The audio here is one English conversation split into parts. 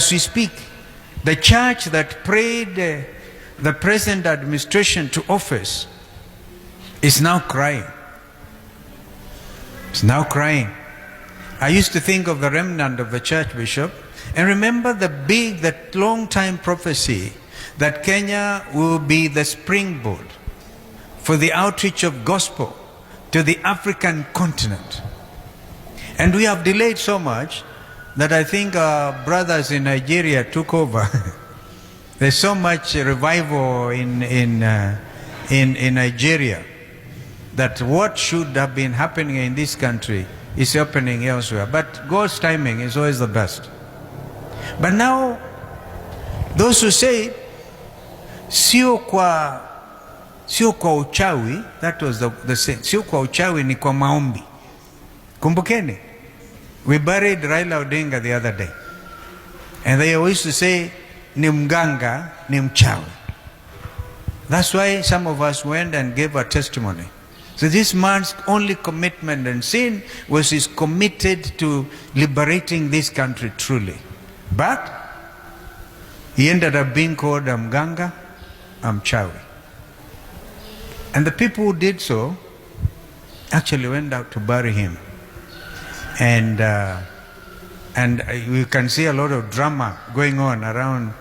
As we speak, the church that prayed the present administration to office is now crying. It's now crying. I used to think of the remnant of the church, Bishop, and remember that long-time prophecy that Kenya will be the springboard for the outreach of gospel to the African continent. And we have delayed so much that I think our brothers in Nigeria took over. There's so much revival in Nigeria that what should have been happening in this country is happening elsewhere. But God's timing is always the best. But now, those who say, sio kwa uchawi, that was the saying, sio kwa uchawi ni kwa maombi. Kumbukeni, we buried Raila Odinga the other day. And they always used to say, ni mganga, ni mchawi. That's why some of us went and gave a testimony. So this man's only commitment and sin was he's committed to liberating this country truly. But he ended up being called a mganga, a mchawi. And the people who did so actually went out to bury him. And you can see a lot of drama going on around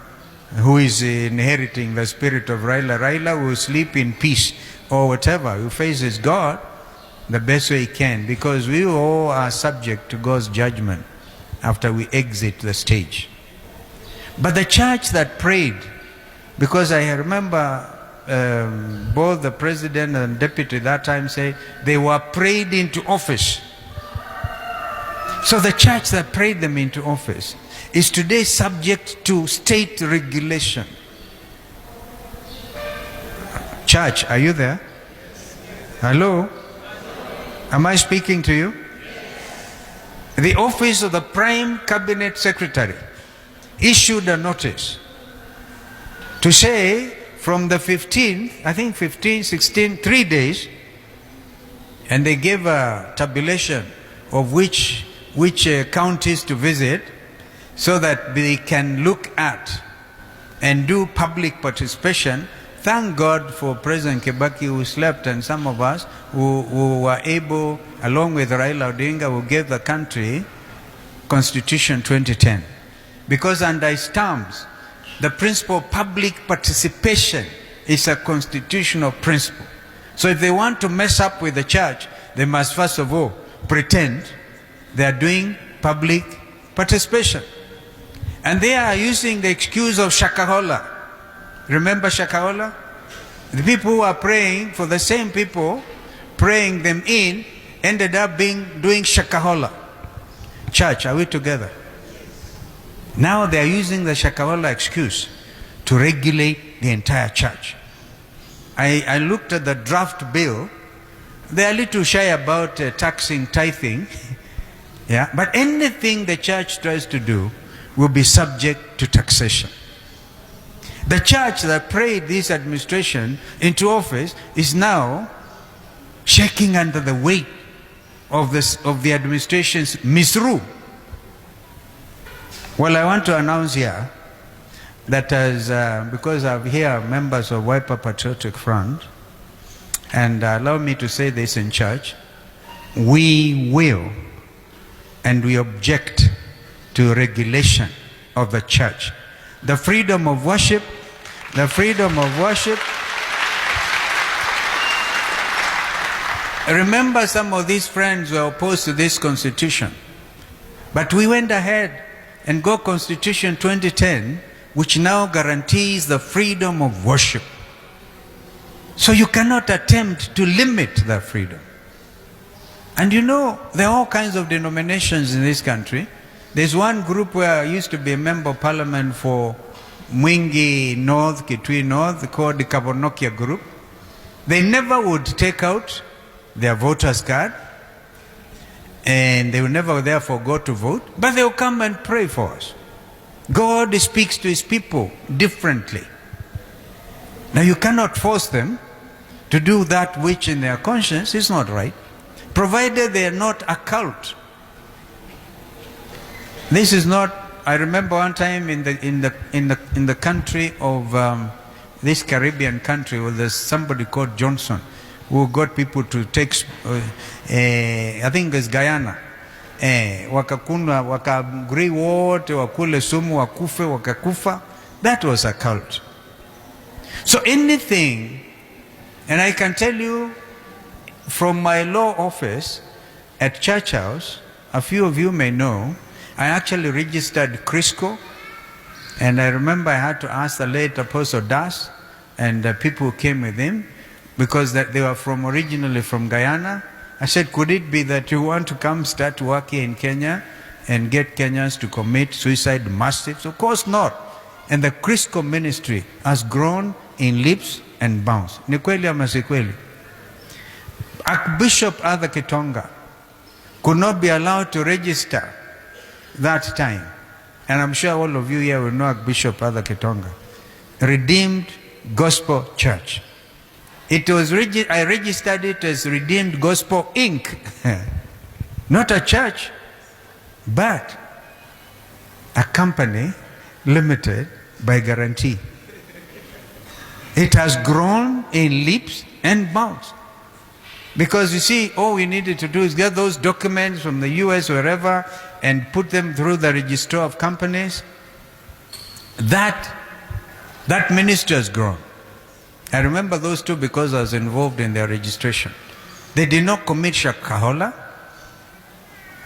who is inheriting the spirit of Raila. Raila will sleep in peace or whatever, who faces God the best way he can, because we all are subject to God's judgment after we exit the stage. But the church that prayed, because I remember both the president and deputy that time say they were prayed into office. So the church that prayed them into office is today subject to state regulation. Church, are you there? Hello? Am I speaking to you? The office of the Prime Cabinet Secretary issued a notice to say from the 15th, I think 15, 16, 3 days, and they gave a tabulation of which counties to visit so that they can look at and do public participation. Thank God for President Kibaki, who slept, and some of us who were able, along with Raila Odinga, who gave the country Constitution 2010. Because under its terms, the principle of public participation is a constitutional principle. So if they want to mess up with the church, they must first of all pretend they are doing public participation. And they are using the excuse of Shakahola. Remember Shakahola? The people who are praying for the same people, praying them in, ended up doing Shakahola. Church, are we together? Now they are using the Shakahola excuse to regulate the entire church. I looked at the draft bill. They are a little shy about taxing, tithing. Yeah, but anything the church tries to do will be subject to taxation. The church that prayed this administration into office is now shaking under the weight of the administration's misrule. Well, I want to announce here that because I hear members of Wiper Patriotic Front, and allow me to say this in church, we will and we object to regulation of the church. The freedom of worship, Remember, some of these friends were opposed to this constitution. But we went ahead and got Constitution 2010, which now guarantees the freedom of worship. So you cannot attempt to limit that freedom. And you know, there are all kinds of denominations in this country. There's one group where I used to be a member of parliament for Mwingi North, Kitui North, called the Kabonokia group. They never would take out their voter's card, and they will never therefore go to vote, but they will come and pray for us. God speaks to his people differently. Now you cannot force them to do that which in their conscience is not right, provided they are not a cult. This is not I remember one time in the country of this Caribbean country, where there's somebody called Johnson who got people to take, I think it's Guyana, wakakunwa, wakagree wote, wakule sumu, wakufe, wakakufa. That was a cult. So anything, and I can tell you from my law office at Church House, a few of you may know, I actually registered Crisco, and I remember I had to ask the late Apostle Das and the people who came with him, because they were originally from Guyana. I said, could it be that you want to come start work here in Kenya and get Kenyans to commit suicide massives? Of course not. And the Crisco ministry has grown in leaps and bounds. Ni kweli ama si kweli? Archbishop Arthur Kitonga could not be allowed to register that time. And I'm sure all of you here will know Archbishop Arthur Kitonga. Redeemed Gospel Church. I registered it as Redeemed Gospel Inc. Not a church, but a company limited by guarantee. It has grown in leaps and bounds. Because you see, all we needed to do is get those documents from the US, wherever, and put them through the Register of Companies. That ministry has grown. I remember those two because I was involved in their registration. They did not commit Shakahola.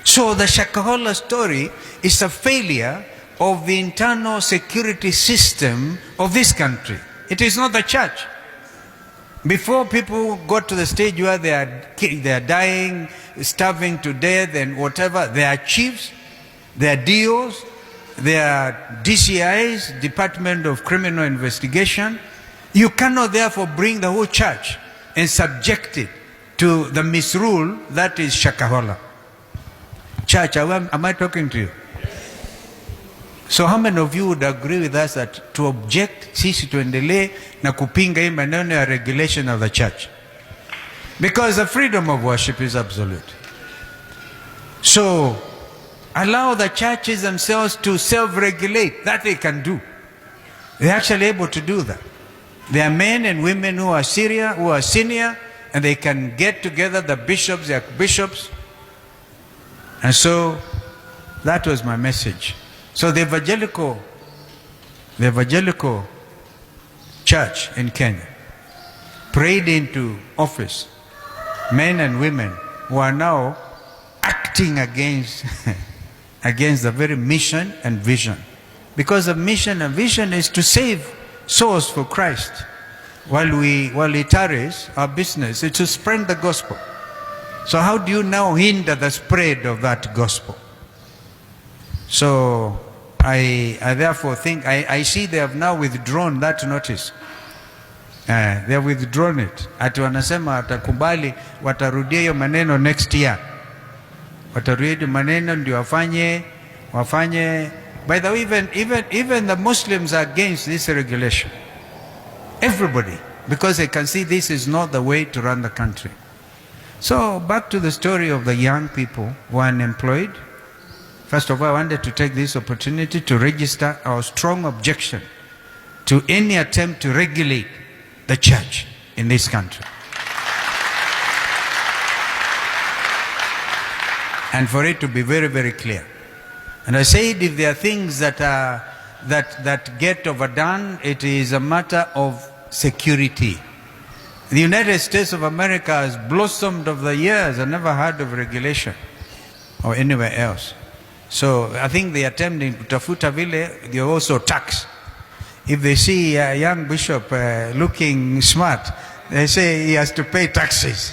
So the Shakahola story is a failure of the internal security system of this country. It is not the church. Before people got to the stage where they are dying, starving to death and whatever, they are chiefs, they are DOs, they are DCIs, Department of Criminal Investigation. You cannot therefore bring the whole church and subject it to the misrule that is Shakahola. Church, am I talking to you? So how many of you would agree with us that to object, sisi tuendelee na kupinga hii maneno ya regulation of the church? Because the freedom of worship is absolute. So allow the churches themselves to self-regulate. That they can do. They're actually able to do that. There are men and women who are senior, and they can get together, the bishops, the archbishops. And so that was my message. So the evangelical church in Kenya prayed into office men and women who are now acting against the very mission and vision. Because the mission and vision is to save souls for Christ. While it tarries, our business is to spread the gospel. So how do you now hinder the spread of that gospel? So I therefore think, I see they have now withdrawn that notice. They have withdrawn it. Ati wanasema watakubali, watarudia hiyo maneno next year. Watarudia maneno ndio wafanye. By the way, even the Muslims are against this regulation. Everybody. Because they can see this is not the way to run the country. So back to the story of the young people who are unemployed. First of all, I wanted to take this opportunity to register our strong objection to any attempt to regulate the church in this country. And for it to be very, very clear. And I said, if there are things that get overdone, it is a matter of security. The United States of America has blossomed over the years. I never heard of regulation or anywhere else. So I think the attempt in kutafuta vile, they also tax. If they see a young bishop looking smart, they say he has to pay taxes.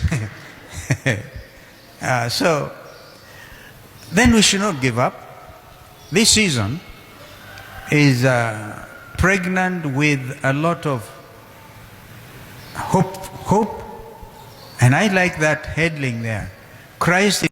So then we should not give up. This season is pregnant with a lot of hope, and I like that heading there. Christ